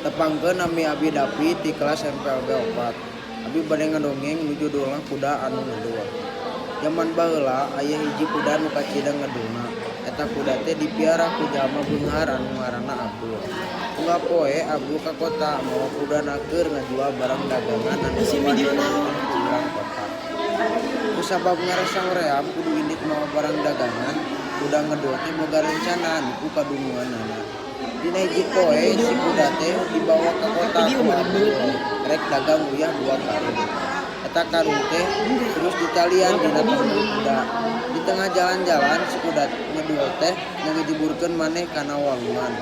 Tepangkeun nami Abi Dapi ti kelas MPLB 4. Abi bade ngadongeng nu judulna Kuda Anu Ngedul. Zaman baheula aya hiji kuda nu kacideng ngedulna. Eta kuda teh dipiara ku jalma beunghar anu ngaranna Abdul. Unggal poe Abdul ka kota mawa kudana keur ngajual barang dagangan anu urang kota. Kusabab ngarasa ngoream kudu indit mawa barang dagangan, kuda ngedul teh boga rencana nipu kadunguanana. Dina hiji poe si kuda teh dibawa ka kota ku Abdul, rek dagang uyah 2 karung. Eta karung teh terus ditalian dina tembok kuda. Di tengah jalan-jalan si kuda ngedul teh ngajeburkeun maneh kana walungan.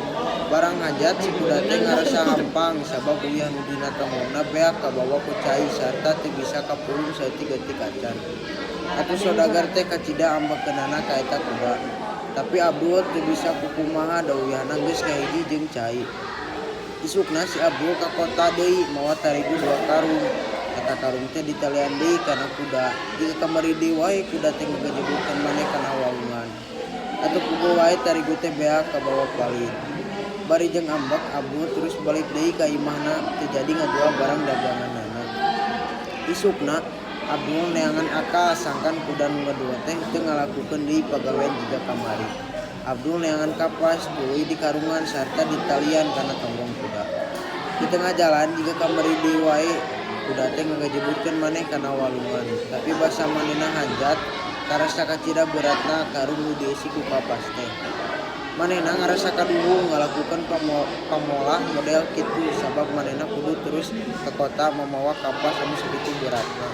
Barang hajat si kuda teh ngarasa hampang sabab uyah nu dina tembokna beak kabawa ku cai sarta teu bisa kapulung saeutik-eutik acan. Atuh saudagar teh kacida ambekeunana ka eta kuda. Tapi Abdul teu bisa kukumaha da uyahna geus kahiji jeung cai. Isukna si Abdul ka kota deui mawa tarigu 2 karung. Eta karung teh ditalian deui kana kuda. Jika kamari deui wae kuda teh ngajeburkeun maneh kana walungan. Atuh puguh wae tarigu teh beak kabawa palit. Bari jeung ambek Abdul terus balik deui ka imahna teu jadi ngajual barang daganganna. Isukna Abdul neangan akal sangkan kuda nu ngedul teh teu ngalakukeun deui pagawean jiga kamari. Abdul neangan kapas tuluy di karungan sarta ditalian kana tembong kuda. Di tengah jalan jiga kamari deui wae kuda teh ngajeburkeun maneh kana walungan. Tapi basa manehna hanjat karasa kacida beratna karung nu diisi ku kapas teh. Manehna ngarasa kaduhung ngalakukeun pamolah model kitu sabab manehna kudu terus ke kota mamawa kapas anu sakitu beratna.